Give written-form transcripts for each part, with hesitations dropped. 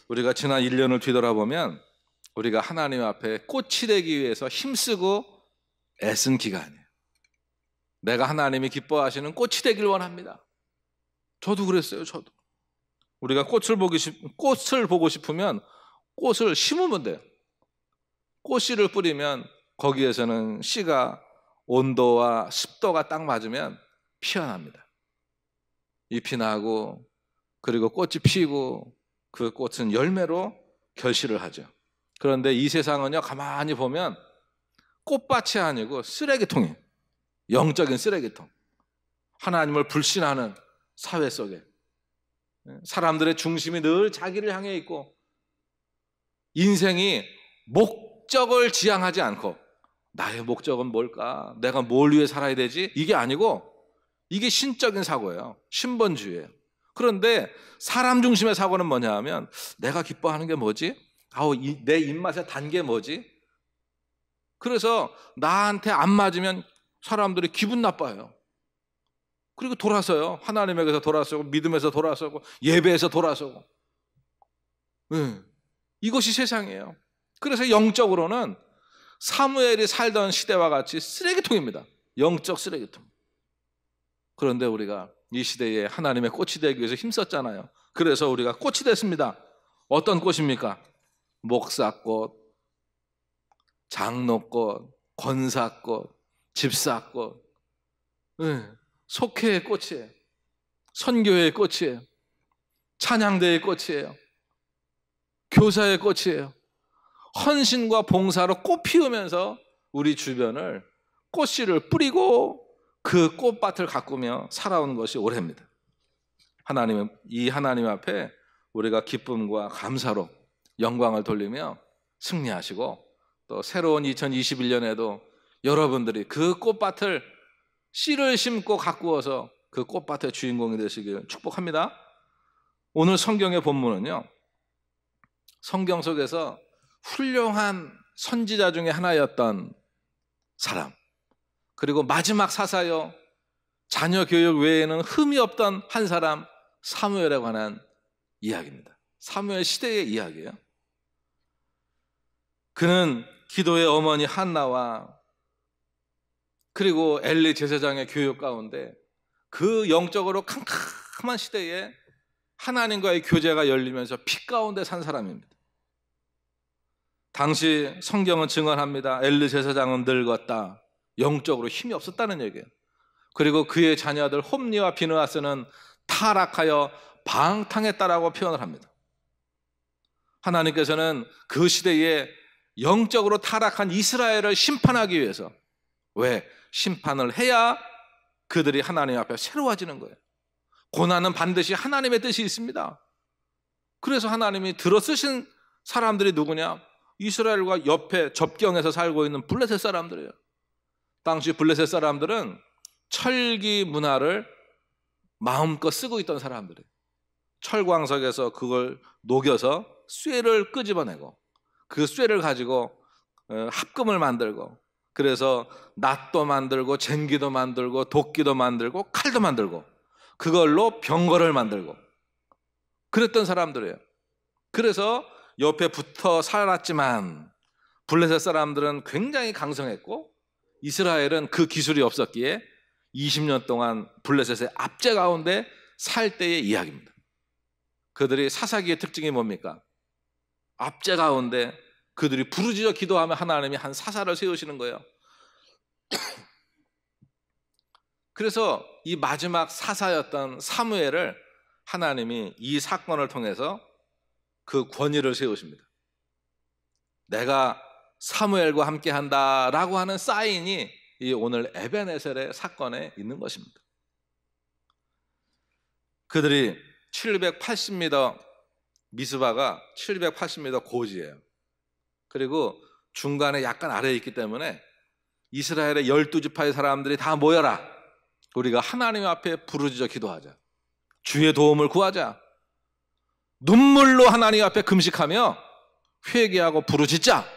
우리가 지난 1년을 뒤돌아보면 우리가 하나님 앞에 꽃이 되기 위해서 힘쓰고 애쓴 기간이에요. 내가 하나님이 기뻐하시는 꽃이 되길 원합니다. 저도 그랬어요. 저도. 우리가 꽃을 보고 싶으면 꽃을 심으면 돼요. 꽃씨를 뿌리면 거기에서는 씨가 온도와 습도가 딱 맞으면 피어납니다. 잎이 나고 그리고 꽃이 피고 그 꽃은 열매로 결실을 하죠. 그런데 이 세상은요, 가만히 보면 꽃밭이 아니고 쓰레기통이에요. 영적인 쓰레기통. 하나님을 불신하는 사회 속에 사람들의 중심이 늘 자기를 향해 있고 인생이 목적을 지향하지 않고 나의 목적은 뭘까? 내가 뭘 위해 살아야 되지? 이게 아니고 이게 신적인 사고예요. 신본주의예요. 그런데 사람 중심의 사고는 뭐냐 하면 내가 기뻐하는 게 뭐지? 내 입맛에 단 게 뭐지? 그래서 나한테 안 맞으면 사람들이 기분 나빠요. 그리고 돌아서요. 하나님에게서 돌아서고 믿음에서 돌아서고 예배에서 돌아서고. 이것이 세상이에요. 그래서 영적으로는 사무엘이 살던 시대와 같이 쓰레기통입니다. 영적 쓰레기통. 그런데 우리가 이 시대에 하나님의 꽃이 되기 위해서 힘썼잖아요. 그래서 우리가 꽃이 됐습니다. 어떤 꽃입니까? 목사꽃, 장로꽃, 권사꽃, 집사꽃, 속회의 꽃이에요. 선교회의 꽃이에요. 찬양대의 꽃이에요. 교사의 꽃이에요. 헌신과 봉사로 꽃 피우면서 우리 주변을 꽃씨를 뿌리고 그 꽃밭을 가꾸며 살아온 것이 올해입니다. 이 하나님 앞에 우리가 기쁨과 감사로 영광을 돌리며 승리하시고 또 새로운 2021년에도 여러분들이 그 꽃밭을 씨를 심고 가꾸어서 그 꽃밭의 주인공이 되시길 축복합니다. 오늘 성경의 본문은요, 성경 속에서 훌륭한 선지자 중에 하나였던 사람, 그리고 마지막 사사여 자녀 교육 외에는 흠이 없던 한 사람 사무엘에 관한 이야기입니다. 사무엘 시대의 이야기예요. 그는 기도의 어머니 한나와 그리고 엘리 제사장의 교육 가운데 그 영적으로 캄캄한 시대에 하나님과의 교제가 열리면서 빛 가운데 산 사람입니다. 당시 성경은 증언합니다. 엘리 제사장은 늙었다. 영적으로 힘이 없었다는 얘기예요. 그리고 그의 자녀들 홈리와 비느하스는 타락하여 방탕했다라고 표현을 합니다. 하나님께서는 그 시대에 영적으로 타락한 이스라엘을 심판하기 위해서, 왜? 심판을 해야 그들이 하나님 앞에 새로워지는 거예요. 고난은 반드시 하나님의 뜻이 있습니다. 그래서 하나님이 들어쓰신 사람들이 누구냐? 이스라엘과 옆에 접경에서 살고 있는 블레셋 사람들이에요. 당시 블레셋 사람들은 철기 문화를 마음껏 쓰고 있던 사람들이에요. 철광석에서 그걸 녹여서 쇠를 끄집어내고 그 쇠를 가지고 합금을 만들고, 그래서 낫도 만들고 쟁기도 만들고 도끼도 만들고 칼도 만들고 그걸로 병거를 만들고 그랬던 사람들이에요. 그래서 옆에 붙어 살았지만 블레셋 사람들은 굉장히 강성했고 이스라엘은 그 기술이 없었기에 20년 동안 블레셋의 압제 가운데 살 때의 이야기입니다. 그들이 사사기의 특징이 뭡니까? 압제 가운데 그들이 부르짖어 기도하면 하나님이 한 사사를 세우시는 거예요. 그래서 이 마지막 사사였던 사무엘을 하나님이 이 사건을 통해서 그 권위를 세우십니다. 내가 사무엘과 함께 한다라고 하는 사인이 이 오늘 에벤에셀의 사건에 있는 것입니다. 그들이 780m, 미스바가 780m 고지예요. 그리고 중간에 약간 아래에 있기 때문에 이스라엘의 12지파의 사람들이 다 모여라. 우리가 하나님 앞에 부르짖어 기도하자. 주의 도움을 구하자. 눈물로 하나님 앞에 금식하며 회개하고 부르짖자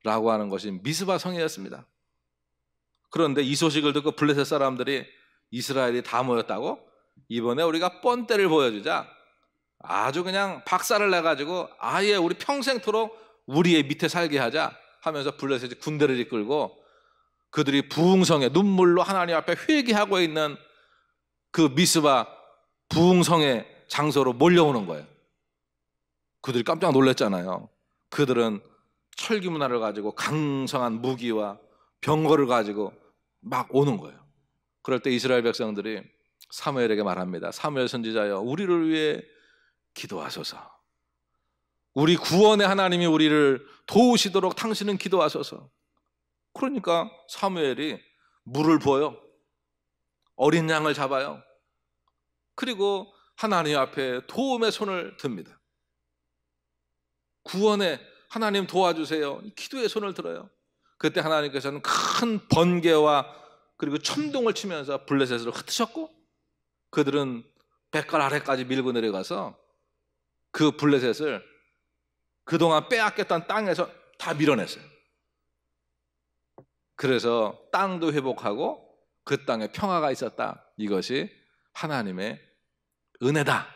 라고 하는 것이 미스바 성이었습니다. 그런데 이 소식을 듣고 블레셋 사람들이 이스라엘이 다 모였다고? 이번에 우리가 뻔때를 보여주자. 아주 그냥 박살을 내가지고 아예 우리 평생토록 우리의 밑에 살게 하자 하면서 블레셋이 군대를 이끌고 그들이 부흥성에 눈물로 하나님 앞에 회개하고 있는 그 미스바 부흥성의 장소로 몰려오는 거예요. 그들이 깜짝 놀랐잖아요. 그들은 철기 문화를 가지고 강성한 무기와 병거를 가지고 막 오는 거예요. 그럴 때 이스라엘 백성들이 사무엘에게 말합니다. 사무엘 선지자여, 우리를 위해 기도하소서. 우리 구원의 하나님이 우리를 도우시도록 당신은 기도하소서. 그러니까 사무엘이 물을 부어요. 어린 양을 잡아요. 그리고 하나님 앞에 도움의 손을 듭니다. 구원에 하나님 도와주세요. 기도의 손을 들어요. 그때 하나님께서는 큰 번개와 그리고 천둥을 치면서 블레셋을 흩으셨고 그들은 백갈 아래까지 밀고 내려가서 그 블레셋을 그동안 빼앗겼던 땅에서 다 밀어냈어요. 그래서 땅도 회복하고 그 땅에 평화가 있었다. 이것이 하나님의 은혜다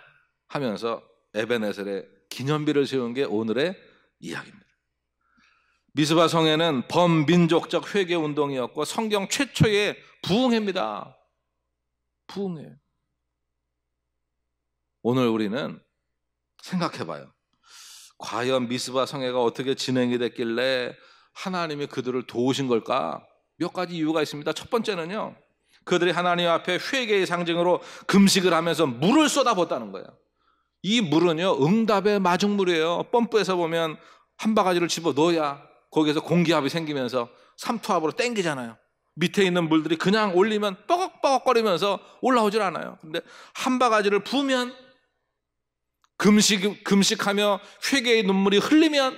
하면서 에벤에셀의 기념비를 세운 게 오늘의 이야기입니다. 미스바 성회는 범민족적 회개 운동이었고 성경 최초의 부흥회입니다. 부흥회. 오늘 우리는 생각해봐요. 과연 미스바 성회가 어떻게 진행이 됐길래 하나님이 그들을 도우신 걸까? 몇 가지 이유가 있습니다. 첫 번째는요, 그들이 하나님 앞에 회개의 상징으로 금식을 하면서 물을 쏟아붓다는 거예요. 이 물은요, 응답의 마중물이에요. 펌프에서 보면 한 바가지를 집어 넣어야 거기에서 공기압이 생기면서 삼투압으로 땡기잖아요. 밑에 있는 물들이 그냥 올리면 뻐걱뻐걱거리면서 올라오질 않아요. 근데 한 바가지를 부으면 금식하며 회개의 눈물이 흘리면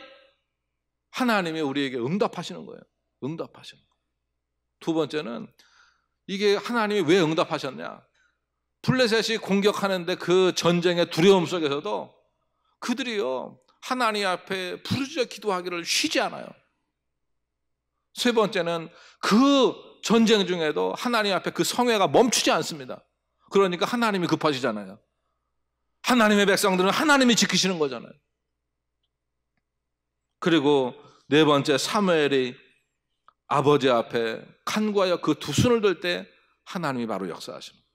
하나님이 우리에게 응답하시는 거예요. 응답하시는 거예요. 두 번째는 이게 하나님이 왜 응답하셨냐? 블레셋이 공격하는데 그 전쟁의 두려움 속에서도 그들이요, 하나님 앞에 부르짖어 기도하기를 쉬지 않아요. 세 번째는 그 전쟁 중에도 하나님 앞에 그 성회가 멈추지 않습니다. 그러니까 하나님이 급하시잖아요. 하나님의 백성들은 하나님이 지키시는 거잖아요. 그리고 네 번째, 사무엘이 아버지 앞에 간구하여 그 두 손을 들 때 하나님이 바로 역사하시는 거예요.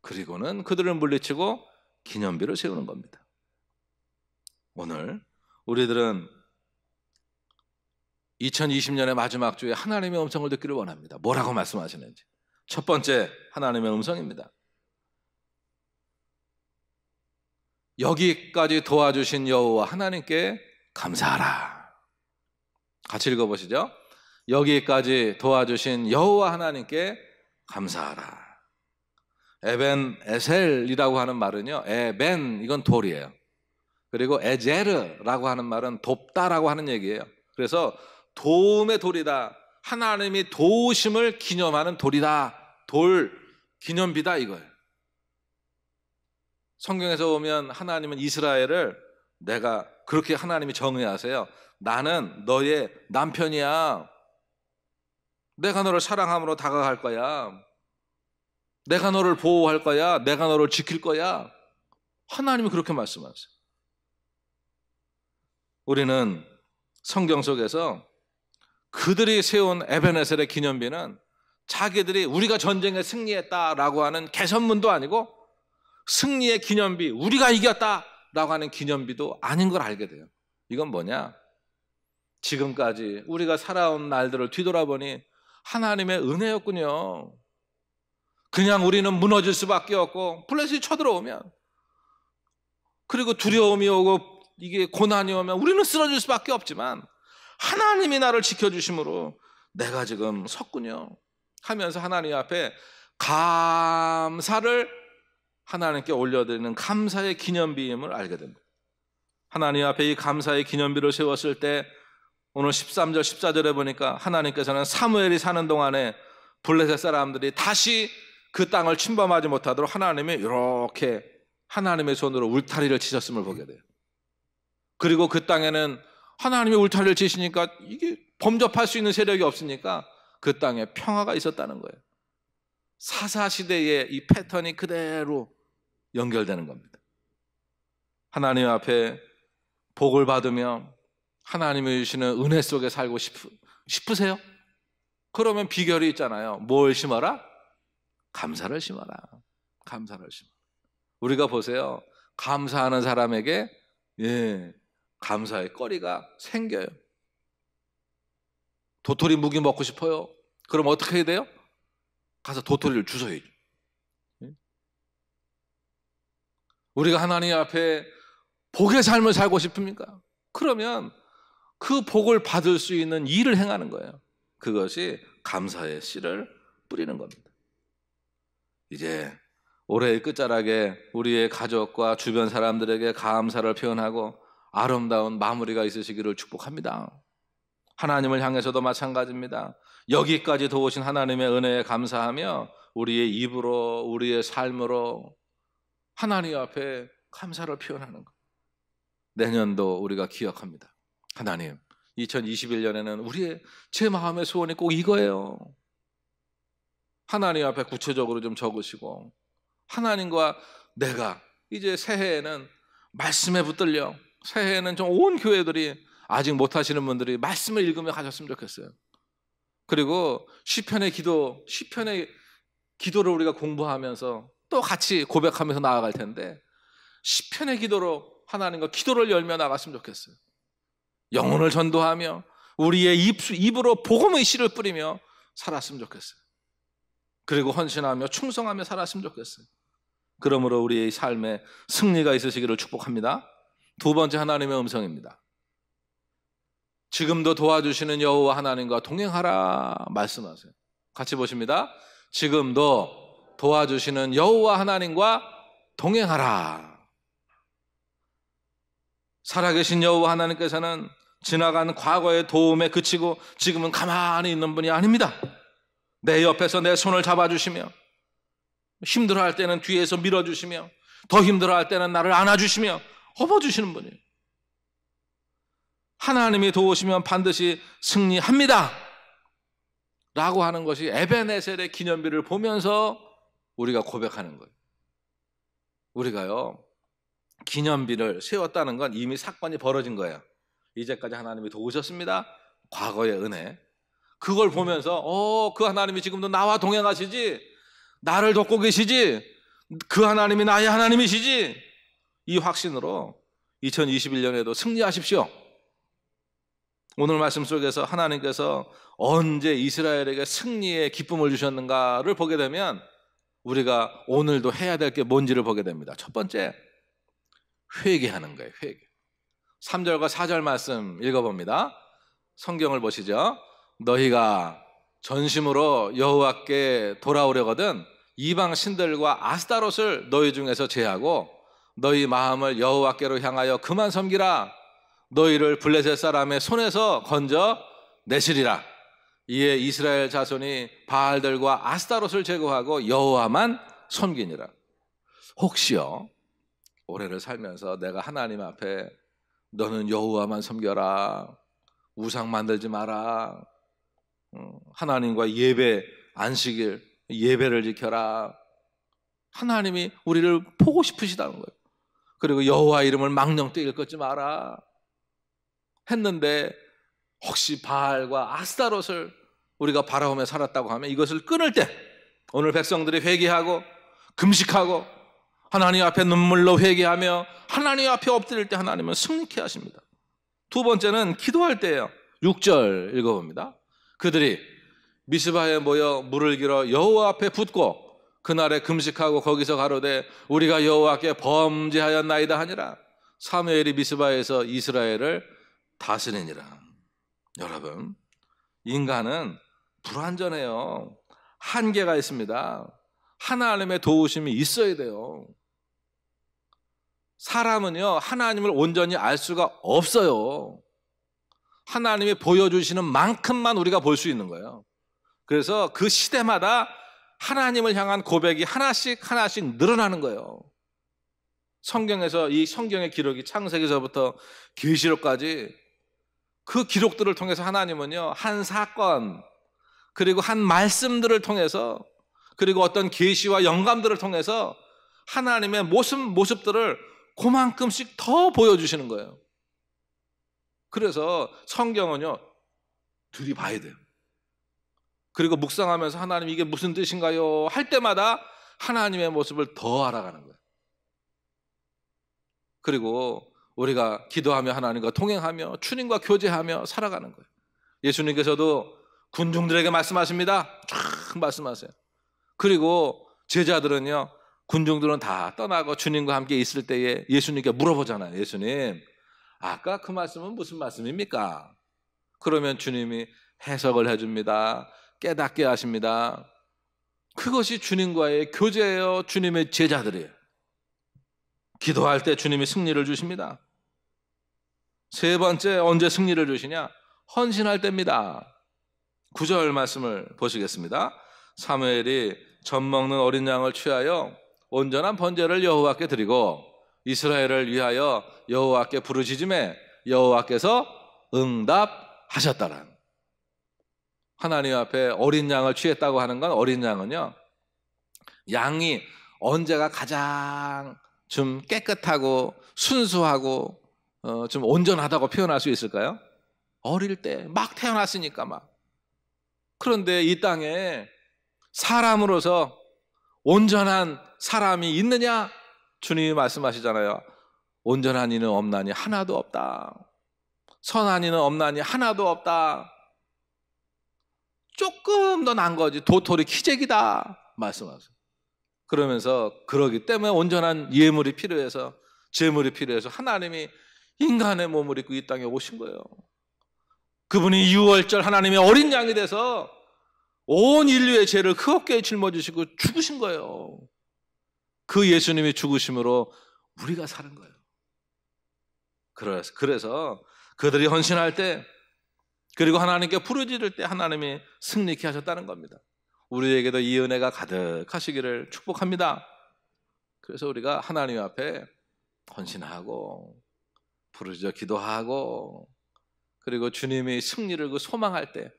그리고는 그들을 물리치고 기념비를 세우는 겁니다. 오늘 우리들은 2020년의 마지막 주에 하나님의 음성을 듣기를 원합니다. 뭐라고 말씀하시는지. 첫 번째, 하나님의 음성입니다. 여기까지 도와주신 여호와 하나님께 감사하라. 같이 읽어보시죠. 여기까지 도와주신 여호와 하나님께 감사하라. 에벤 에셀이라고 하는 말은요, 에벤, 이건 돌이에요. 그리고 에제르라고 하는 말은 돕다라고 하는 얘기예요. 그래서 도움의 돌이다, 하나님이 도우심을 기념하는 돌이다, 돌, 기념비다 이거예요. 성경에서 보면 하나님은 이스라엘을, 내가 그렇게 하나님이 정의하세요. 나는 너의 남편이야. 내가 너를 사랑함으로 다가갈 거야. 내가 너를 보호할 거야. 내가 너를 지킬 거야. 하나님이 그렇게 말씀하세요. 우리는 성경 속에서 그들이 세운 에벤에셀의 기념비는 자기들이 우리가 전쟁에 승리했다라고 하는 개선문도 아니고 승리의 기념비, 우리가 이겼다라고 하는 기념비도 아닌 걸 알게 돼요. 이건 뭐냐? 지금까지 우리가 살아온 날들을 뒤돌아보니 하나님의 은혜였군요. 그냥 우리는 무너질 수밖에 없고 블레셋이 쳐들어오면, 그리고 두려움이 오고 이게 고난이 오면 우리는 쓰러질 수밖에 없지만 하나님이 나를 지켜주심으로 내가 지금 섰군요 하면서 하나님 앞에 감사를 하나님께 올려드리는 감사의 기념비임을 알게 됩니다. 하나님 앞에 이 감사의 기념비를 세웠을 때 오늘 13절 14절에 보니까 하나님께서는 사무엘이 사는 동안에 블레셋 사람들이 다시 그 땅을 침범하지 못하도록 하나님이 이렇게 하나님의 손으로 울타리를 치셨음을 보게 돼요. 그리고 그 땅에는 하나님이 울타리를 치시니까 이게 범접할 수 있는 세력이 없으니까 그 땅에 평화가 있었다는 거예요. 사사시대의 이 패턴이 그대로 연결되는 겁니다. 하나님 앞에 복을 받으며 하나님이 주시는 은혜 속에 살고 싶으세요? 그러면 비결이 있잖아요. 뭘 심어라? 감사를 심어라. 감사를 심어라. 우리가 보세요. 감사하는 사람에게 감사의 거리가 생겨요. 도토리 묵이 먹고 싶어요. 그럼 어떻게 해야 돼요? 가서 도토리를 주워야죠. 우리가 하나님 앞에 복의 삶을 살고 싶습니까? 그러면 그 복을 받을 수 있는 일을 행하는 거예요. 그것이 감사의 씨를 뿌리는 겁니다. 이제 올해의 끝자락에 우리의 가족과 주변 사람들에게 감사를 표현하고 아름다운 마무리가 있으시기를 축복합니다. 하나님을 향해서도 마찬가지입니다. 여기까지 도우신 하나님의 은혜에 감사하며 우리의 입으로, 우리의 삶으로 하나님 앞에 감사를 표현하는 것. 내년도 우리가 기억합니다. 하나님, 2021년에는 제 마음의 소원이 꼭 이거예요. 하나님 앞에 구체적으로 좀 적으시고, 하나님과 내가 이제 새해에는 말씀에 붙들려, 새해에는 좀 온 교회들이 아직 못하시는 분들이 말씀을 읽으며 가셨으면 좋겠어요. 그리고 시편의 기도를 우리가 공부하면서 또 같이 고백하면서 나아갈 텐데, 시편의 기도로 하나님과 기도를 열며 나갔으면 좋겠어요. 영혼을 전도하며 우리의 입으로 복음의 씨를 뿌리며 살았으면 좋겠어요. 그리고 헌신하며 충성하며 살았으면 좋겠어요. 그러므로 우리의 삶에 승리가 있으시기를 축복합니다. 두 번째, 하나님의 음성입니다. 지금도 도와주시는 여호와 하나님과 동행하라 말씀하세요. 같이 보십니다. 지금도 도와주시는 여호와 하나님과 동행하라. 살아계신 여호와 하나님께서는 지나간 과거의 도움에 그치고 지금은 가만히 있는 분이 아닙니다. 내 옆에서 내 손을 잡아주시며, 힘들어할 때는 뒤에서 밀어주시며, 더 힘들어할 때는 나를 안아주시며 업어주시는 분이에요. 하나님이 도우시면 반드시 승리합니다 라고 하는 것이 에베네셀의 기념비를 보면서 우리가 고백하는 거예요. 우리가요, 기념비를 세웠다는 건 이미 사건이 벌어진 거예요. 이제까지 하나님이 도우셨습니다. 과거의 은혜. 그걸 보면서 그 하나님이 지금도 나와 동행하시지, 나를 돕고 계시지, 그 하나님이 나의 하나님이시지, 이 확신으로 2021년에도 승리하십시오. 오늘 말씀 속에서 하나님께서 언제 이스라엘에게 승리의 기쁨을 주셨는가를 보게 되면 우리가 오늘도 해야 될 게 뭔지를 보게 됩니다. 첫 번째, 회개하는 거예요. 회개. 3절과 4절 말씀 읽어봅니다. 성경을 보시죠. 너희가 전심으로 여호와께 돌아오려거든 이방 신들과 아스타롯을 너희 중에서 제하고 너희 마음을 여호와께로 향하여 그만 섬기라. 너희를 블레셋 사람의 손에서 건져 내시리라. 이에 이스라엘 자손이 바알들과 아스타롯을 제거하고 여호와만 섬기니라. 혹시요, 올해를 살면서 내가 하나님 앞에 너는 여호와만 섬겨라, 우상 만들지 마라, 하나님과 예배 안식일 예배를 지켜라, 하나님이 우리를 보고 싶으시다는 거예요. 그리고 여호와 이름을 망령되이 일컫지 마라 했는데, 혹시 바알과 아스타롯을 우리가 바라보며 살았다고 하면 이것을 끊을 때, 오늘 백성들이 회개하고 금식하고 하나님 앞에 눈물로 회개하며 하나님 앞에 엎드릴 때 하나님은 승리케 하십니다. 두 번째는 기도할 때예요. 6절 읽어봅니다. 그들이 미스바에 모여 물을 길어 여호와 앞에 붓고 그날에 금식하고 거기서 가로되 우리가 여호와께 범죄하였나이다 하니라. 사무엘이 미스바에서 이스라엘을 다스리니라. 여러분, 인간은 불완전해요. 한계가 있습니다. 하나님의 도우심이 있어야 돼요. 사람은요, 하나님을 온전히 알 수가 없어요. 하나님이 보여주시는 만큼만 우리가 볼 수 있는 거예요. 그래서 그 시대마다 하나님을 향한 고백이 하나씩 늘어나는 거예요. 성경에서 이 성경의 기록이 창세기서부터 계시록까지 그 기록들을 통해서 하나님은요, 한 사건, 그리고 한 말씀들을 통해서, 그리고 어떤 계시와 영감들을 통해서 하나님의 모습들을 그만큼씩 더 보여주시는 거예요. 그래서 성경은요, 들이봐야 돼요. 그리고 묵상하면서 하나님 이게 무슨 뜻인가요? 할 때마다 하나님의 모습을 더 알아가는 거예요. 그리고 우리가 기도하며 하나님과 동행하며 주님과 교제하며 살아가는 거예요. 예수님께서도 군중들에게 말씀하십니다. 쫙 말씀하세요. 그리고 제자들은요, 군중들은 다 떠나고 주님과 함께 있을 때에 예수님께 물어보잖아요. 예수님, 아까 그 말씀은 무슨 말씀입니까? 그러면 주님이 해석을 해줍니다. 깨닫게 하십니다. 그것이 주님과의 교제예요. 주님의 제자들이에요. 기도할 때 주님이 승리를 주십니다. 세 번째, 언제 승리를 주시냐? 헌신할 때입니다. 9절 말씀을 보시겠습니다. 사무엘이 젖 먹는 어린 양을 취하여 온전한 번제를 여호와께 드리고 이스라엘을 위하여 여호와께 부르짖음에 여호와께서 응답하셨다란. 하나님 앞에 어린 양을 취했다고 하는 건, 어린 양은요, 양이 언제가 가장 좀 깨끗하고 순수하고 좀 온전하다고 표현할 수 있을까요? 어릴 때 막 태어났으니까 막. 그런데 이 땅에 사람으로서 온전한 사람이 있느냐? 주님이 말씀하시잖아요. 온전한 이는 없나니 하나도 없다. 선한 이는 없나니 하나도 없다. 조금 더 난 거지 도토리 키재기다 말씀하세요. 그러면서 그러기 때문에 온전한 예물이 필요해서, 제물이 필요해서 하나님이 인간의 몸을 입고 이 땅에 오신 거예요. 그분이 유월절 하나님의 어린 양이 돼서 온 인류의 죄를 그 어깨에 짊어지시고 죽으신 거예요. 그 예수님이 죽으심으로 우리가 사는 거예요. 그래서 그들이 헌신할 때, 그리고 하나님께 부르짖을 때 하나님이 승리케 하셨다는 겁니다. 우리에게도 이 은혜가 가득하시기를 축복합니다. 그래서 우리가 하나님 앞에 헌신하고 부르짖어 기도하고, 그리고 주님이 승리를 그 소망할 때,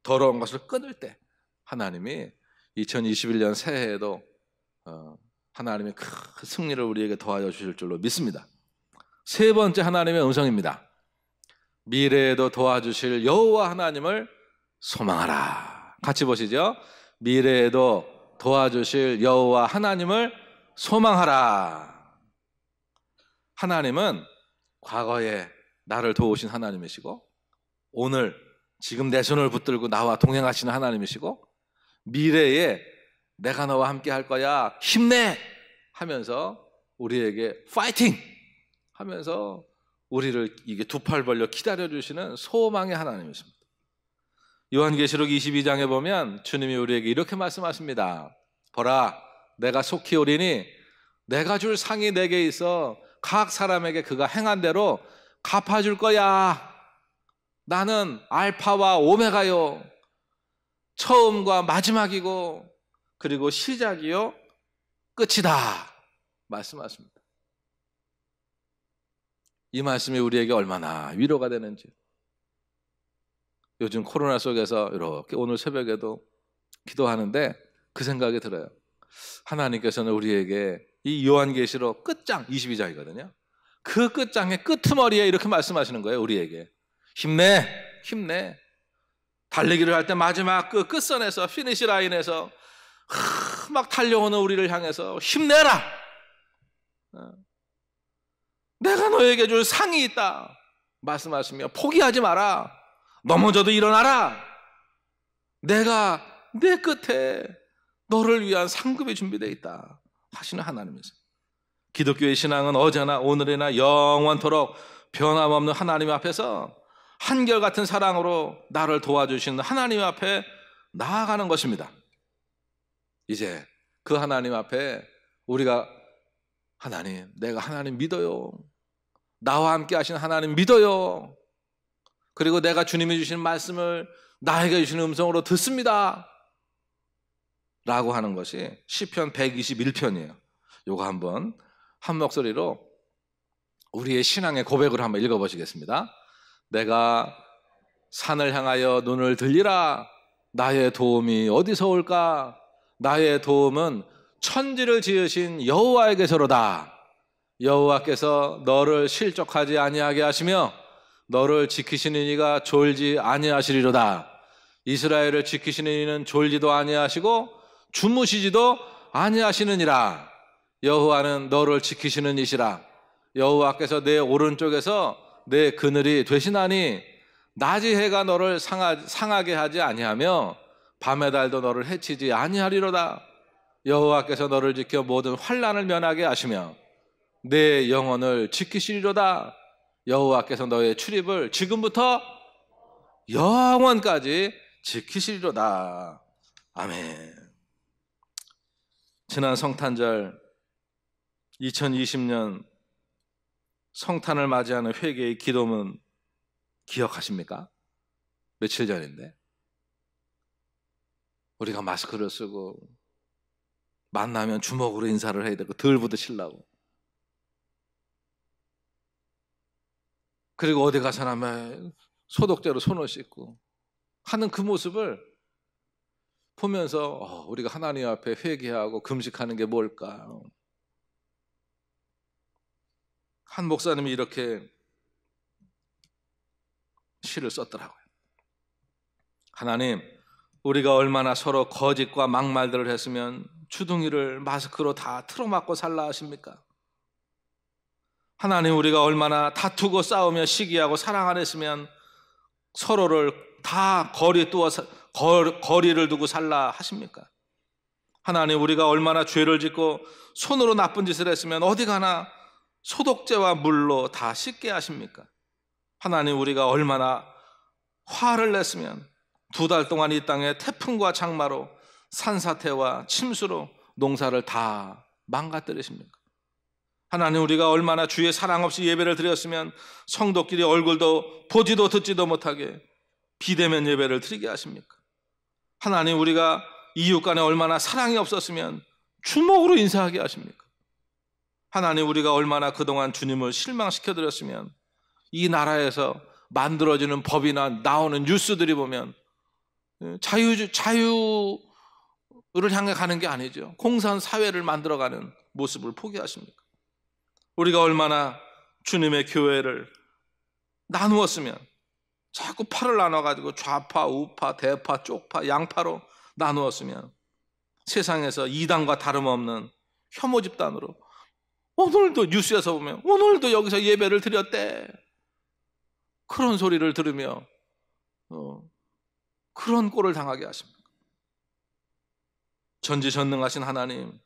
더러운 것을 끊을 때 하나님이 2021년 새해에도 하나님이 큰 승리를 우리에게 더하여 주실 줄로 믿습니다. 세 번째 하나님의 음성입니다. 미래에도 도와주실 여호와 하나님을 소망하라. 같이 보시죠. 미래에도 도와주실 여호와 하나님을 소망하라. 하나님은 과거에 나를 도우신 하나님이시고, 오늘 지금 내 손을 붙들고 나와 동행하시는 하나님이시고, 미래에 내가 너와 함께 할 거야, 힘내 하면서 우리에게 파이팅 하면서 우리를 이게 두 팔 벌려 기다려주시는 소망의 하나님이십니다. 요한계시록 22장에 보면 주님이 우리에게 이렇게 말씀하십니다. 보라, 내가 속히 오리니 내가 줄 상이 내게 있어 각 사람에게 그가 행한 대로 갚아줄 거야. 나는 알파와 오메가요, 처음과 마지막이고 그리고 시작이요 끝이다 말씀하십니다. 이 말씀이 우리에게 얼마나 위로가 되는지. 요즘 코로나 속에서 이렇게 오늘 새벽에도 기도하는데 그 생각이 들어요. 하나님께서는 우리에게 이 요한계시록 끝장 22장이거든요. 그 끝장의 끄트머리에 이렇게 말씀하시는 거예요. 우리에게 힘내, 힘내. 달리기를 할 때 마지막 그 끝선에서, 피니시 라인에서 막 달려오는 우리를 향해서 힘내라. 내가 너에게 줄 상이 있다 말씀하시며 포기하지 마라. 넘어져도 일어나라. 내가 내 끝에 너를 위한 상급이 준비되어 있다 하시는 하나님이세요. 기독교의 신앙은 어제나 오늘이나 영원토록 변함없는 하나님 앞에서 한결같은 사랑으로 나를 도와주시는 하나님 앞에 나아가는 것입니다. 이제 그 하나님 앞에 우리가 하나님, 내가 하나님 믿어요. 나와 함께 하신 하나님 믿어요. 그리고 내가 주님이 주신 말씀을 나에게 주시는 음성으로 듣습니다 라고 하는 것이 시편 121편이에요. 요거 한번 한 목소리로 우리의 신앙의 고백을 한번 읽어보시겠습니다. 내가 산을 향하여 눈을 들리라. 나의 도움이 어디서 올까? 나의 도움은 천지를 지으신 여호와에게서로다. 여호와께서 너를 실족하지 아니하게 하시며 너를 지키시는 이가 졸지 아니하시리로다. 이스라엘을 지키시는 이는 졸지도 아니하시고 주무시지도 아니하시느니라. 여호와는 너를 지키시는 이시라. 여호와께서 내 오른쪽에서 내 그늘이 되시나니 낮이 해가 너를 상하게 하지 아니하며 밤의 달도 너를 해치지 아니하리로다. 여호와께서 너를 지켜 모든 환난을 면하게 하시며 내 영혼을 지키시리로다. 여호와께서 너의 출입을 지금부터 영원까지 지키시리로다. 아멘. 지난 성탄절 2020년 성탄을 맞이하는 회개의 기도문 기억하십니까? 며칠 전인데 우리가 마스크를 쓰고 만나면 주먹으로 인사를 해야 되고 덜 부딪히려고, 그리고 어디 가서나 소독제로 손을 씻고 하는 그 모습을 보면서 우리가 하나님 앞에 회개하고 금식하는 게 뭘까? 한 목사님이 이렇게 시를 썼더라고요. 하나님, 우리가 얼마나 서로 거짓과 막말들을 했으면 주둥이를 마스크로 다 틀어막고 살라 하십니까? 하나님, 우리가 얼마나 다투고 싸우며 시기하고 사랑 안 했으면 서로를 다 거리를 두고 살라 하십니까? 하나님, 우리가 얼마나 죄를 짓고 손으로 나쁜 짓을 했으면 어디 가나 소독제와 물로 다 씻게 하십니까? 하나님, 우리가 얼마나 화를 냈으면 2달 동안 이 땅에 태풍과 장마로 산사태와 침수로 농사를 다 망가뜨리십니까? 하나님, 우리가 얼마나 주의 사랑 없이 예배를 드렸으면 성도끼리 얼굴도 보지도 듣지도 못하게 비대면 예배를 드리게 하십니까? 하나님, 우리가 이웃 간에 얼마나 사랑이 없었으면 주먹으로 인사하게 하십니까? 하나님, 우리가 얼마나 그동안 주님을 실망시켜드렸으면 이 나라에서 만들어지는 법이나 나오는 뉴스들이 보면 자유를 향해 가는 게 아니죠. 공산 사회를 만들어가는 모습을 포기하십니까? 우리가 얼마나 주님의 교회를 나누었으면 자꾸 팔을 나눠가지고 좌파, 우파, 대파, 쪽파, 양파로 나누었으면 세상에서 이단과 다름없는 혐오 집단으로 오늘도 뉴스에서 보면 오늘도 여기서 예배를 드렸대, 그런 소리를 들으며 그런 꼴을 당하게 하십니까? 전지전능하신 하나님,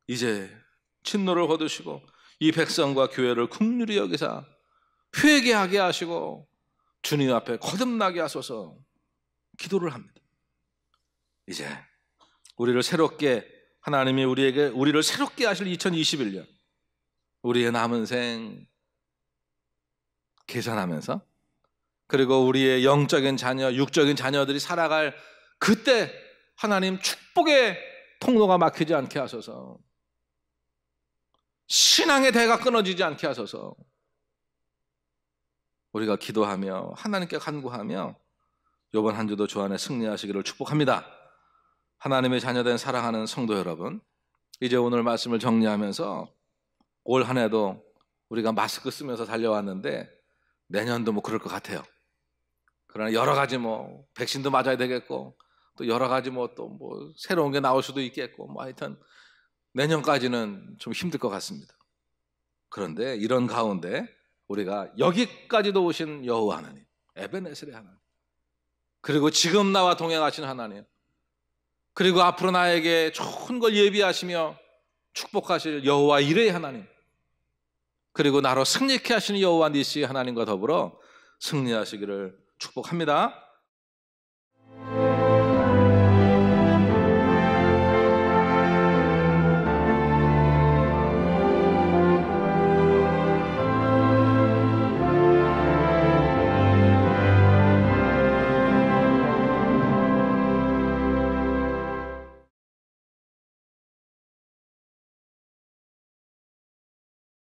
이제 진노를 거두시고 이 백성과 교회를 긍휼히 여기사 회개하게 하시고 주님 앞에 거듭나게 하소서 기도를 합니다. 이제 우리를 새롭게, 하나님이 우리를 새롭게 하실 2021년, 우리의 남은 생 계산하면서, 그리고 우리의 영적인 자녀, 육적인 자녀들이 살아갈 그때 하나님 축복의 통로가 막히지 않게 하소서, 신앙의 대가 끊어지지 않게 하소서, 우리가 기도하며 하나님께 간구하며 이번 한 주도 주 안에 승리하시기를 축복합니다. 하나님의 자녀된 사랑하는 성도 여러분, 이제 오늘 말씀을 정리하면서 올 한 해도 우리가 마스크 쓰면서 달려왔는데 내년도 그럴 것 같아요. 그러나 여러 가지 백신도 맞아야 되겠고 또 여러 가지 또 새로운 게 나올 수도 있겠고 하여튼 내년까지는 좀 힘들 것 같습니다. 그런데 이런 가운데 우리가 여기까지도 오신 여호와 하나님, 에베네셀의 하나님, 그리고 지금 나와 동행하신 하나님, 그리고 앞으로 나에게 좋은 걸 예비하시며 축복하실 여호와 이레의 하나님, 그리고 나로 승리케 하시는 여호와 니시의 하나님과 더불어 승리하시기를 축복합니다.